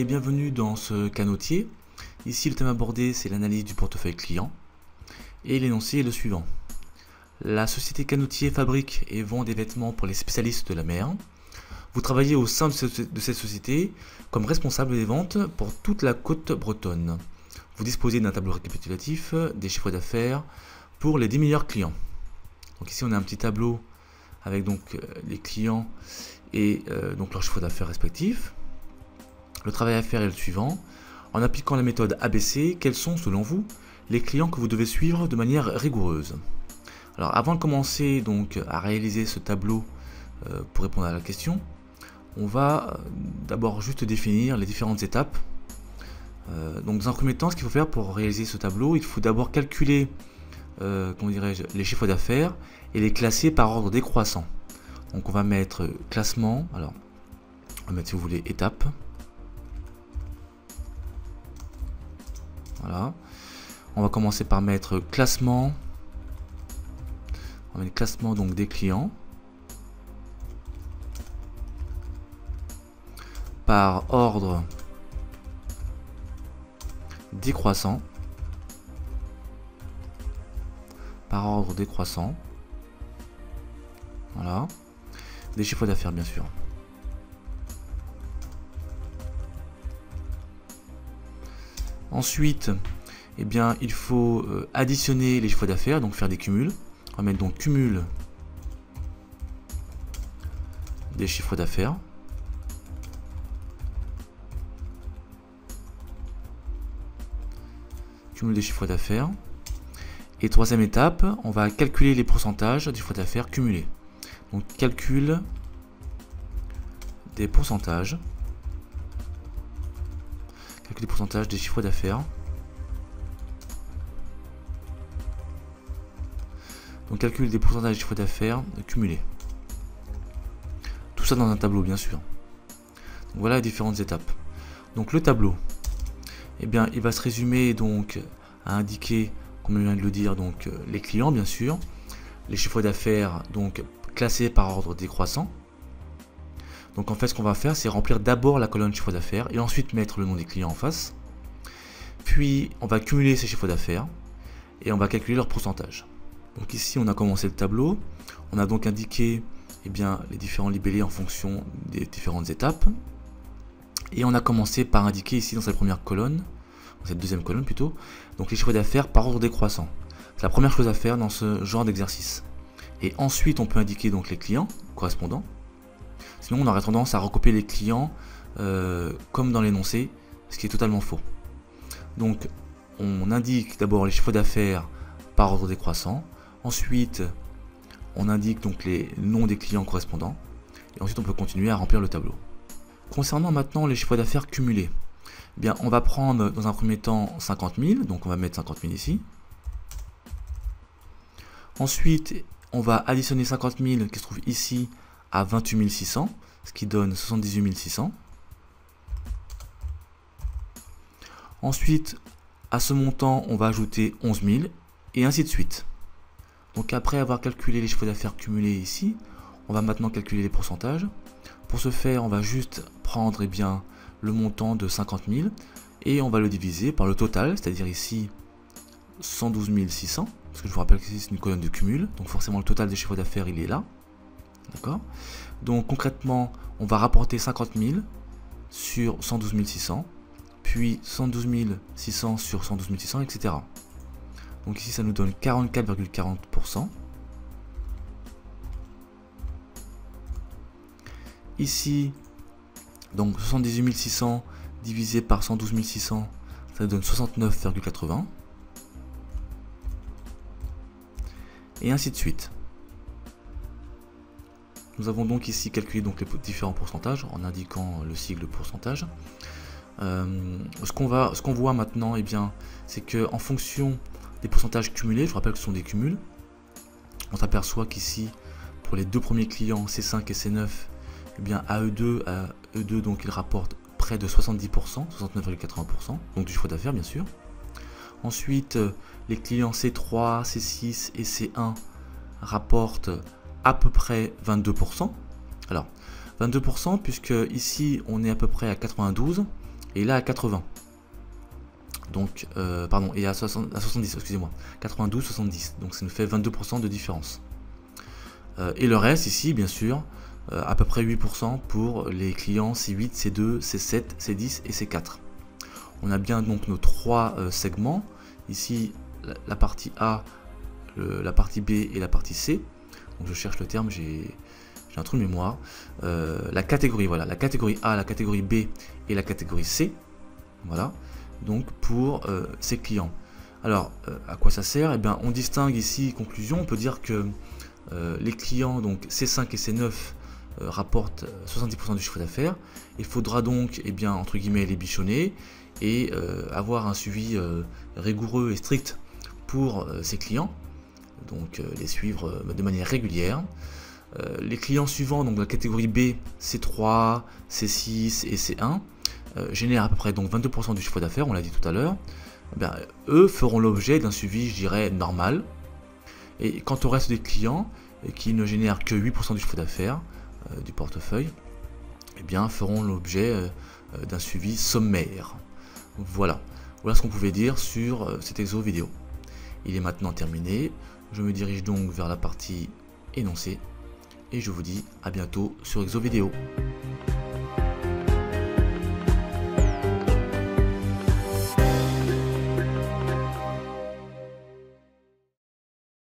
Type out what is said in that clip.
et bienvenue dans ce canotier. Ici le thème abordé c'est l'analyse du portefeuille client et l'énoncé est le suivant. La société Canotier fabrique et vend des vêtements pour les spécialistes de la mer. Vous travaillez au sein de cette société comme responsable des ventes pour toute la côte bretonne. Vous disposez d'un tableau récapitulatif des chiffres d'affaires pour les 10 meilleurs clients. Donc ici on a un petit tableau avec donc les clients et donc leur chiffre d'affaires respectif. Le travail à faire est le suivant. En appliquant la méthode ABC, quels sont selon vous les clients que vous devez suivre de manière rigoureuse? Alors avant de commencer donc à réaliser ce tableau pour répondre à la question, on va d'abord juste définir les différentes étapes. Donc dans un premier temps, ce qu'il faut faire pour réaliser ce tableau, il faut d'abord calculer comment dirais-je, les chiffres d'affaires et les classer par ordre décroissant. Donc on va mettre classement, alors on va mettre si vous voulez étape. Voilà. On va commencer par mettre classement. On va mettre classement donc des clients par ordre décroissant. Par ordre décroissant. Voilà. Des chiffres d'affaires bien sûr. Ensuite, eh bien, il faut additionner les chiffres d'affaires, donc faire des cumuls. On va mettre donc cumul des chiffres d'affaires. Cumul des chiffres d'affaires. Et troisième étape, on va calculer les pourcentages du chiffre d'affaires cumulés. Donc calcul des pourcentages. Calcul des pourcentages des chiffres d'affaires. Donc calcul des pourcentages des chiffres d'affaires cumulés. Tout ça dans un tableau bien sûr. Donc, voilà les différentes étapes. Donc le tableau, eh bien, il va se résumer donc à indiquer, comme je viens de le dire, donc les clients bien sûr, les chiffres d'affaires donc classés par ordre décroissant. Donc en fait ce qu'on va faire c'est remplir d'abord la colonne chiffre d'affaires et ensuite mettre le nom des clients en face. Puis on va cumuler ces chiffres d'affaires et on va calculer leur pourcentage. Donc ici on a commencé le tableau, on a donc indiqué eh bien, les différents libellés en fonction des différentes étapes. Et on a commencé par indiquer ici dans cette première colonne, dans cette deuxième colonne plutôt, donc les chiffres d'affaires par ordre décroissant. C'est la première chose à faire dans ce genre d'exercice. Et ensuite on peut indiquer donc les clients correspondants. Sinon on aurait tendance à recopier les clients comme dans l'énoncé, ce qui est totalement faux. Donc on indique d'abord les chiffres d'affaires par ordre décroissant. Ensuite on indique donc les noms des clients correspondants. Et ensuite on peut continuer à remplir le tableau. Concernant maintenant les chiffres d'affaires cumulés, eh bien, on va prendre dans un premier temps 50 000, donc on va mettre 50 000 ici. Ensuite on va additionner 50 000 qui se trouve ici à 28 600, ce qui donne 78 600. Ensuite, à ce montant, on va ajouter 11 000 et ainsi de suite. Donc après avoir calculé les chiffres d'affaires cumulés ici, on va maintenant calculer les pourcentages. Pour ce faire, on va juste prendre eh bien, le montant de 50 000 et on va le diviser par le total, c'est-à-dire ici 112 600, parce que je vous rappelle que c'est une colonne de cumul, donc forcément le total des chiffres d'affaires il est là. D'accord. Donc concrètement, on va rapporter 50 000 sur 112 600, puis 112 600 sur 112 600, etc. Donc ici, ça nous donne 44,40%. Ici, donc 78 600 divisé par 112 600, ça donne 69,80. Et ainsi de suite. Nous avons donc ici calculé donc les différents pourcentages en indiquant le sigle pourcentage. Ce qu'on voit maintenant, eh bien, c'est que en fonction des pourcentages cumulés, je vous rappelle que ce sont des cumuls, on s'aperçoit qu'ici pour les deux premiers clients C5 et C9, eh bien à E2 donc ils rapportent près de 70%, 69,80%, donc du chiffre d'affaires bien sûr. Ensuite les clients C3, C6 et C1 rapportent à peu près 22%. Alors 22% puisque ici on est à peu près à 92 et là à 80. Donc, pardon, et à 70, excusez-moi, 92, 70, donc ça nous fait 22% de différence. Et le reste ici, bien sûr, à peu près 8% pour les clients C8, C2, C7, C10 et C4. On a bien donc nos trois segments, ici la partie A, la partie B et la partie C. Donc je cherche le terme, j'ai un trou de mémoire. La catégorie, voilà, la catégorie A, la catégorie B et la catégorie C. Voilà, donc pour ces clients. Alors, à quoi ça sert? Eh bien, on distingue ici, conclusion, on peut dire que les clients donc C5 et C9 rapportent 70% du chiffre d'affaires. Il faudra donc, eh bien, entre guillemets, les bichonner et avoir un suivi rigoureux et strict pour ces clients, donc les suivre de manière régulière. Les clients suivants, donc de la catégorie B, C3, C6 et C1, génèrent à peu près donc 22% du chiffre d'affaires, on l'a dit tout à l'heure. Eux feront l'objet d'un suivi, je dirais, normal. Et quant au reste des clients qui ne génèrent que 8% du chiffre d'affaires du portefeuille, eh bien, feront l'objet d'un suivi sommaire. Voilà ce qu'on pouvait dire sur cet exo vidéo. Il est maintenant terminé. Je me dirige donc vers la partie énoncée et je vous dis à bientôt sur exo vidéo.